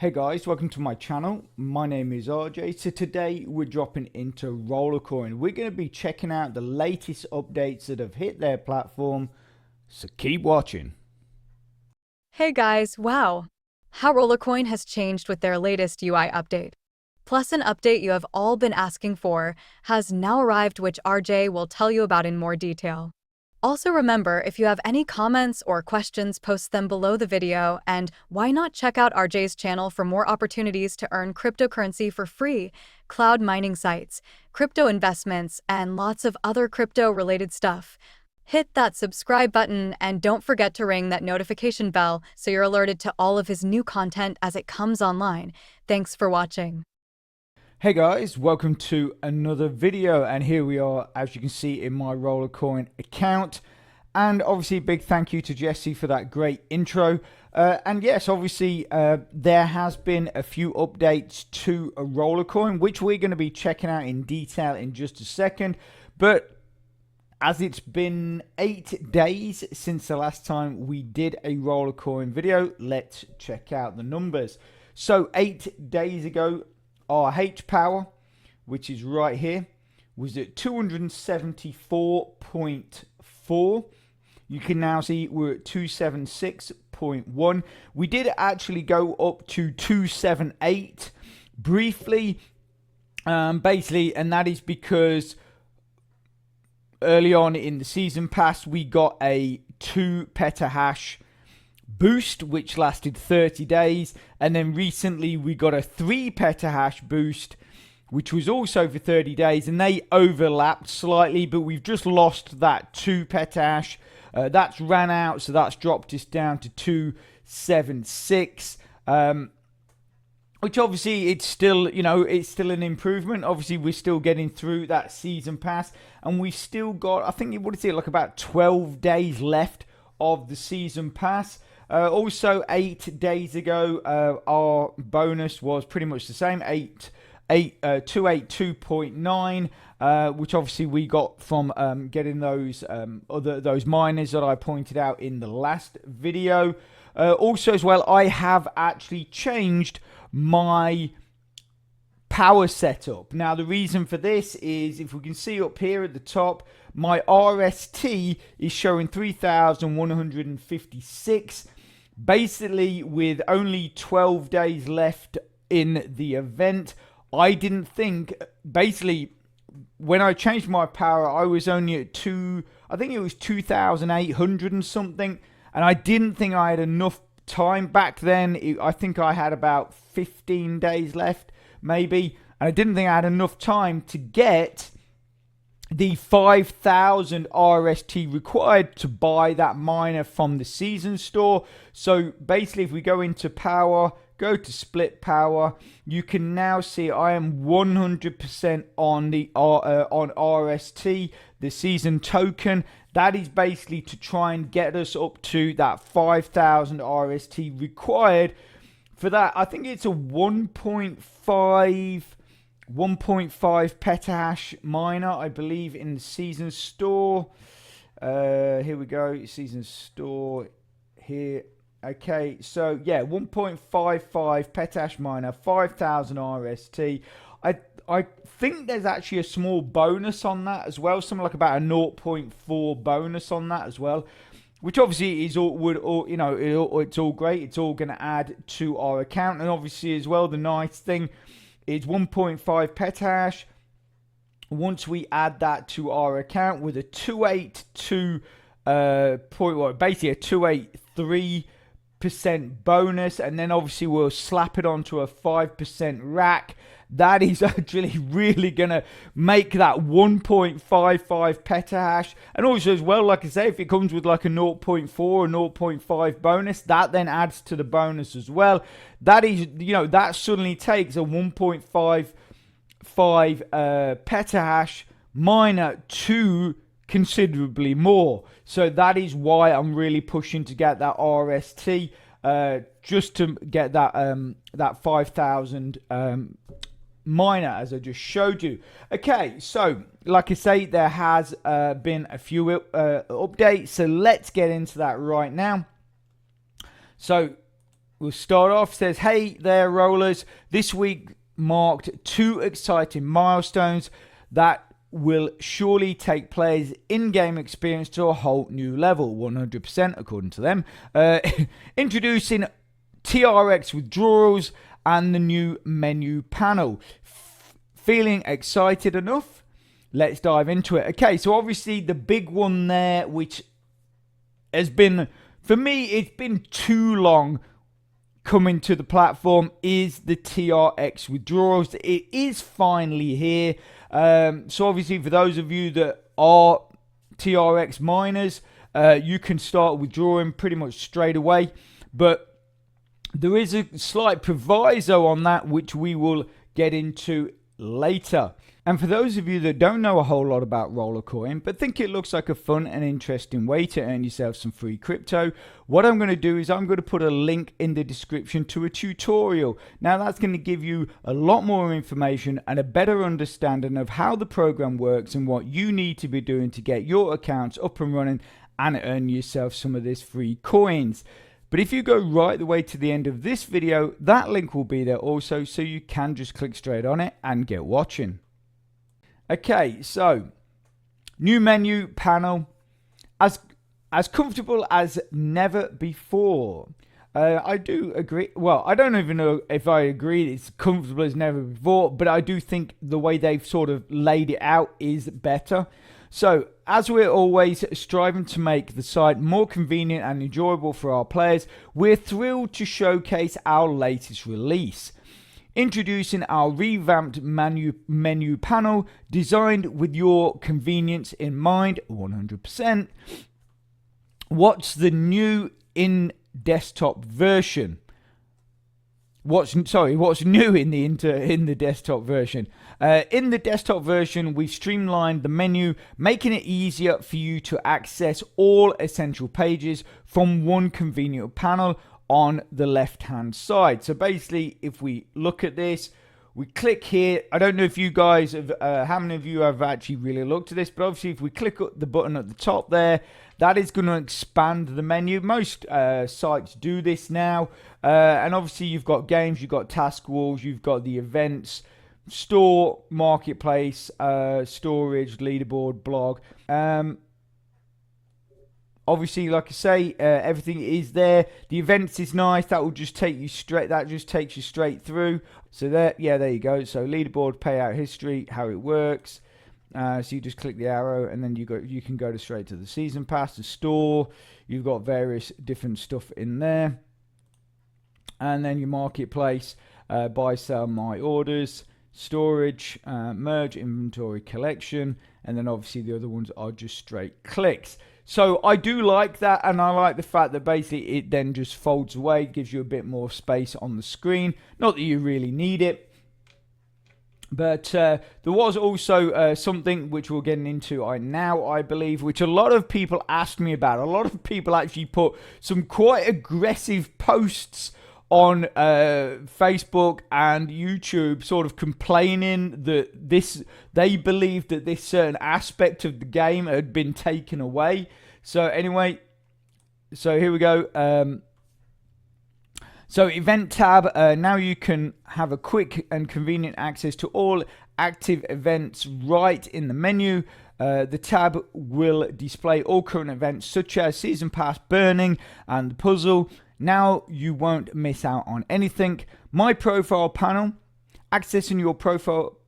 Hey guys, welcome to my channel. My name is RJ. So today we're dropping into Rollercoin. We're going to be checking out the latest updates that have hit their platform. So keep watching. Hey guys, wow! How Rollercoin has changed with their latest UI update. Plus, an update you have all been asking for has now arrived, which RJ will tell you about in more detail. Also remember, if you have any comments or questions, post them below the video, and why not check out RJ's channel for more opportunities to earn cryptocurrency for free, cloud mining sites, crypto investments, and lots of other crypto-related stuff. Hit that subscribe button and don't forget to ring that notification bell so you're alerted to all of his new content as it comes online. Thanks for watching. Hey guys, welcome to another video, and here we are, as you can see, in my Rollercoin account. And obviously big thank you to Jesse for that great intro. And yes, obviously there has been a few updates to a Rollercoin, which we're going to be checking out in detail in just a second. But as it's been 8 days since the last time we did a Rollercoin video, let's check out the numbers. So 8 days ago, our H power, which is right here, was at 274.4. You can now see we're at 276.1. We did actually go up to 278 briefly, basically, and that is because early on in the season pass we got a 2 petahash boost which lasted 30 days, and then recently we got a 3 petahash boost which was also for 30 days, and they overlapped slightly, but we've just lost that 2 petahash. That's ran out, so that's dropped us down to 276, which obviously it's still, it's still an improvement. Obviously we're still getting through that season pass, and we've still got, I think, what is it, like about 12 days left of the season pass. Also 8 days ago, our bonus was pretty much the same, 282.9, which obviously we got from getting those those miners that I pointed out in the last video. Also as well, I have actually changed my power setup. Now the reason for this is, if we can see up here at the top, my RST is showing 3,156. Basically, with only 12 days left in the event, I didn't think, basically, when I changed my power, I was only at I think it was 2,800 and something, and I didn't think I had enough time back then. I think I had about 15 days left, maybe, and I didn't think I had enough time to get the 5,000 RST required to buy that miner from the season store. So basically, if we go into power, go to split power, you can now see I am 100% on the on RST, the season token. That is basically to try and get us up to that 5,000 RST required. For that, I think it's a 1.5 petahash miner, I believe, in the season store. Here we go, season store here. Okay, so yeah, 1.55 petahash miner, 5,000 RST. I think there's actually a small bonus on that as well, something like about a 0.4 bonus on that as well, which obviously is it's all great. It's all going to add to our account, and obviously as well, the nice thing is 1.5 petahash. Once we add that to our account with a 282 basically a 283% bonus, and then obviously we'll slap it onto a 5% rack. That is actually really gonna make that 1.55 petahash. And also as well, like I say, if it comes with like a 0.4 or 0.5 bonus, that then adds to the bonus as well. That is, that suddenly takes a 1.55 petahash miner to considerably more. So that is why I'm really pushing to get that RST, just to get that that 5,000 miner, as I just showed you. Okay, so like I say, there has been a few updates, so let's get into that right now. So we'll start off. Says, hey there, rollers. This week marked 2 exciting milestones that will surely take players' in-game experience to a whole new level, 100% according to them. Introducing TRX withdrawals and the new menu panel. Feeling excited enough? Let's dive into it. Okay, so obviously the big one there, which has been, for me, it's been too long coming to the platform, is the TRX withdrawals. It is finally here. So obviously for those of you that are TRX miners, you can start withdrawing pretty much straight away. But there is a slight proviso on that, which we will get into later. And for those of you that don't know a whole lot about Rollercoin, but think it looks like a fun and interesting way to earn yourself some free crypto, what I'm going to do is I'm going to put a link in the description to a tutorial. Now that's going to give you a lot more information and a better understanding of how the program works and what you need to be doing to get your accounts up and running and earn yourself some of this free coins. But if you go right the way to the end of this video, that link will be there also, so you can just click straight on it and get watching. Okay, so new menu panel, as comfortable as never before. I do agree. Well, I don't even know if I agree it's comfortable as never before, but I do think the way they've sort of laid it out is better. So, as we're always striving to make the site more convenient and enjoyable for our players, we're thrilled to showcase our latest release. Introducing our revamped menu panel, designed with your convenience in mind, 100%. What's the new in desktop version? What's new in the desktop version? In the desktop version, we've streamlined the menu, making it easier for you to access all essential pages from one convenient panel on the left hand side. So basically, if we look at this, we click here. I don't know if you guys have, how many of you have actually really looked at this, but obviously if we click the button at the top there, that is going to expand the menu. Most sites do this now. And obviously you've got games, you've got task walls, you've got the events, store, marketplace, storage, leaderboard, blog. Obviously, like I say, everything is there. The events is nice. That will just take you straight. That just takes you straight through. So there you go. So leaderboard, payout history, how it works. So you just click the arrow, and then you can go straight to the season pass, the store. You've got various different stuff in there, and then your marketplace, buy, sell, my orders, storage, merge, inventory, collection, and then obviously the other ones are just straight clicks. So I do like that, and I like the fact that basically it then just folds away, gives you a bit more space on the screen. Not that you really need it, but there was also something which we're getting into now, I believe, which a lot of people asked me about. A lot of people actually put some quite aggressive posts on Facebook and YouTube, sort of complaining that they believed that this certain aspect of the game had been taken away. So anyway, so here we go. So event tab, now you can have a quick and convenient access to all active events right in the menu. The tab will display all current events such as season pass, burning, and the puzzle. Now you won't miss out on anything. My profile panel, accessing your profile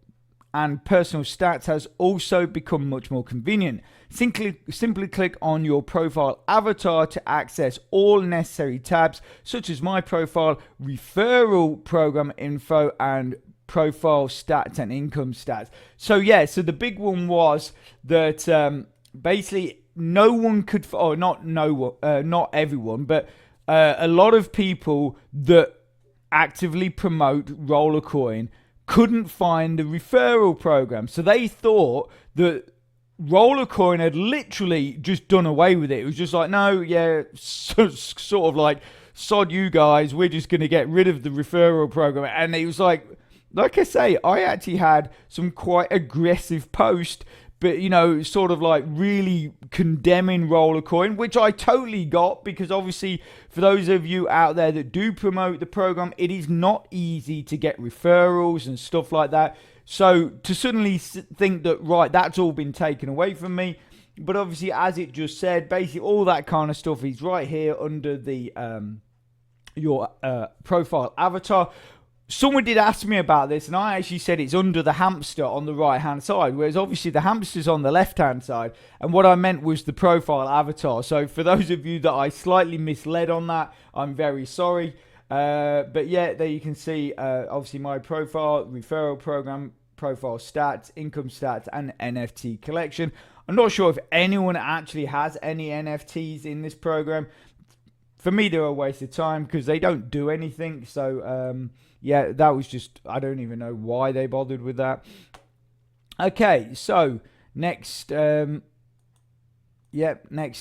and personal stats has also become much more convenient. Simply click on your profile avatar to access all necessary tabs such as my profile, referral program info, and profile stats and income stats. So yeah, so the big one was that basically no one could, or not everyone, but a lot of people that actively promote Rollercoin couldn't find the referral program. So they thought that Rollercoin had literally just done away with it. It was just like, no, yeah, sort of like, sod you guys, we're just going to get rid of the referral program. And it was like I say, I actually had some quite aggressive posts but sort of like really condemning Rollercoin, which I totally got, because obviously for those of you out there that do promote the program, it is not easy to get referrals and stuff like that. So to suddenly think that, right, that's all been taken away from me. But obviously, as it just said, basically all that kind of stuff is right here under the your profile avatar. Someone did ask me about this, and I actually said it's under the hamster on the right hand side, whereas obviously the hamster's on the left hand side, and what I meant was the profile avatar. So for those of you that I slightly misled on that, I'm very sorry. But yeah, there you can see obviously my profile, referral program, profile stats, income stats, and NFT collection. I'm not sure if anyone actually has any NFTs in this program. For me, they're a waste of time because they don't do anything. So yeah, that was just, I don't even know why they bothered with that. Okay, so next, next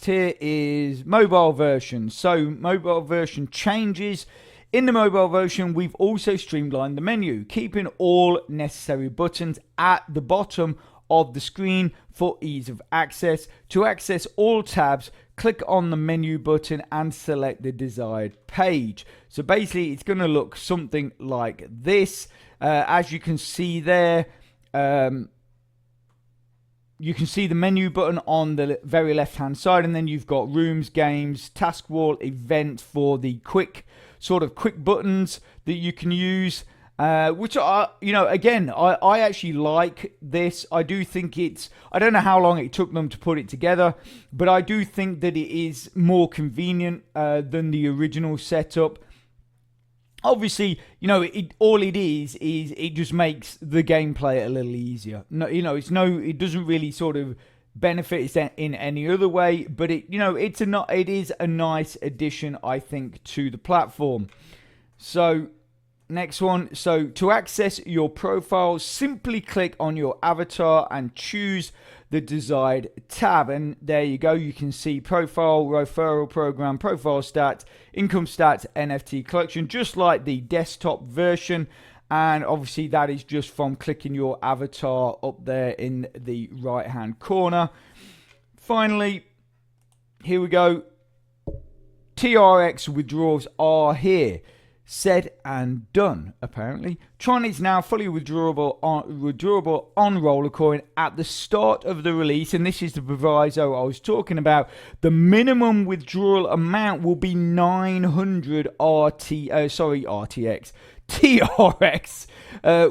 here is mobile version. So mobile version changes. In the mobile version, we've also streamlined the menu, keeping all necessary buttons at the bottom of the screen for ease of access. To access all tabs, click on the menu button and select the desired page. So basically, it's going to look something like this. As you can see there, you can see the menu button on the very left hand side, and then you've got rooms, games, task wall, event for the quick buttons that you can use, which are, again, I actually like this. I do think I don't know how long it took them to put it together, but I do think that it is more convenient than the original setup. Obviously, all it is it just makes the gameplay a little easier. No, it doesn't really sort of benefit in any other way, but it is a nice addition, I think, to the platform. So next one. So to access your profile, simply click on your avatar and choose the desired tab, and there you go. You can see profile, referral program, profile stats, income stats, NFT collection, just like the desktop version. And obviously that is just from clicking your avatar up there in the right hand corner. Finally, here we go. TRX withdrawals are here. Said and done, apparently. Tron is now fully withdrawable on Rollercoin at the start of the release, and this is the proviso I was talking about. The minimum withdrawal amount will be 900 RTX. TRX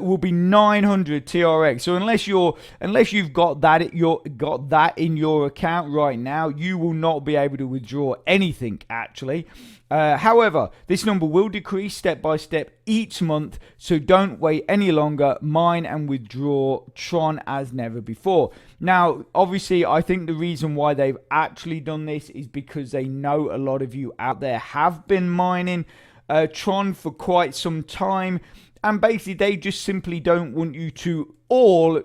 will be 900 TRX. So unless you've got that in your account right now, you will not be able to withdraw anything actually. However, this number will decrease step by step each month, so don't wait any longer. Mine and withdraw Tron as never before. Now, obviously, I think the reason why they've actually done this is because they know a lot of you out there have been mining Tron for quite some time, and basically they just simply don't want you to all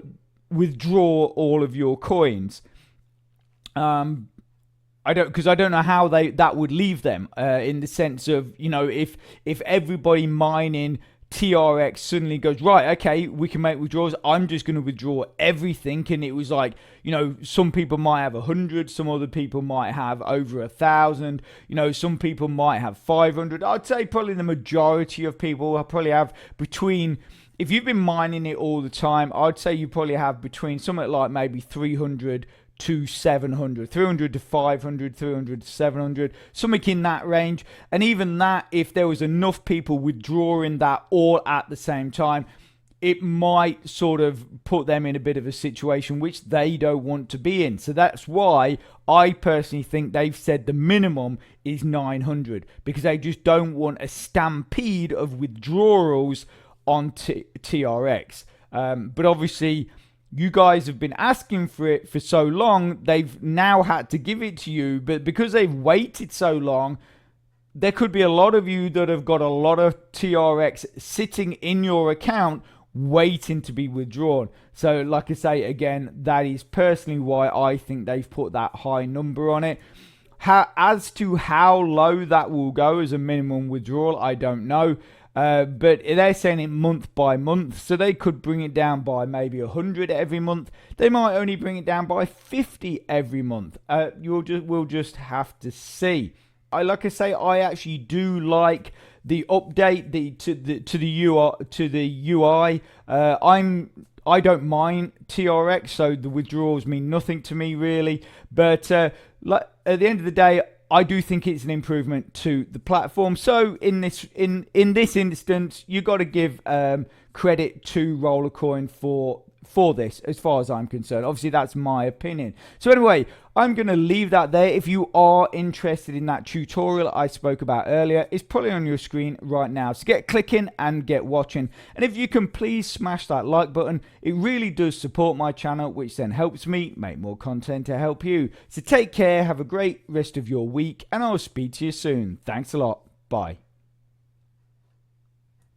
withdraw all of your coins. I don't know how that would leave them in the sense of, if everybody mining TRX suddenly goes, right, okay, we can make withdrawals, I'm just going to withdraw everything. And it was like, some people might have 100, some other people might have over 1,000, some people might have 500. I'd say probably the majority of people will probably have between, if you've been mining it all the time, I'd say you probably have between something like maybe 300 to 700, 300 to 500, 300 to 700, something in that range. And even that, if there was enough people withdrawing that all at the same time, it might sort of put them in a bit of a situation which they don't want to be in. So that's why I personally think they've said the minimum is 900, because they just don't want a stampede of withdrawals on TRX. But obviously, you guys have been asking for it for so long, they've now had to give it to you. But because they've waited so long, there could be a lot of you that have got a lot of TRX sitting in your account waiting to be withdrawn. So like I say, again, that is personally why I think they've put that high number on it. As to how low that will go as a minimum withdrawal, I don't know. But they're saying it month by month, so they could bring it down by maybe 100 every month. They might only bring it down by 50 every month. We'll just have to see. Like I say, I actually do like the update to the UI. I don't mind TRX, so the withdrawals mean nothing to me really. But at the end of the day, I do think it's an improvement to the platform. So in this instance, you got to give credit to Rollercoin for this, as far as I'm concerned. Obviously, that's my opinion. So anyway, I'm going to leave that there. If you are interested in that tutorial I spoke about earlier, it's probably on your screen right now. So get clicking and get watching. And if you can please smash that like button, it really does support my channel, which then helps me make more content to help you. So take care, have a great rest of your week, and I'll speak to you soon. Thanks a lot. Bye.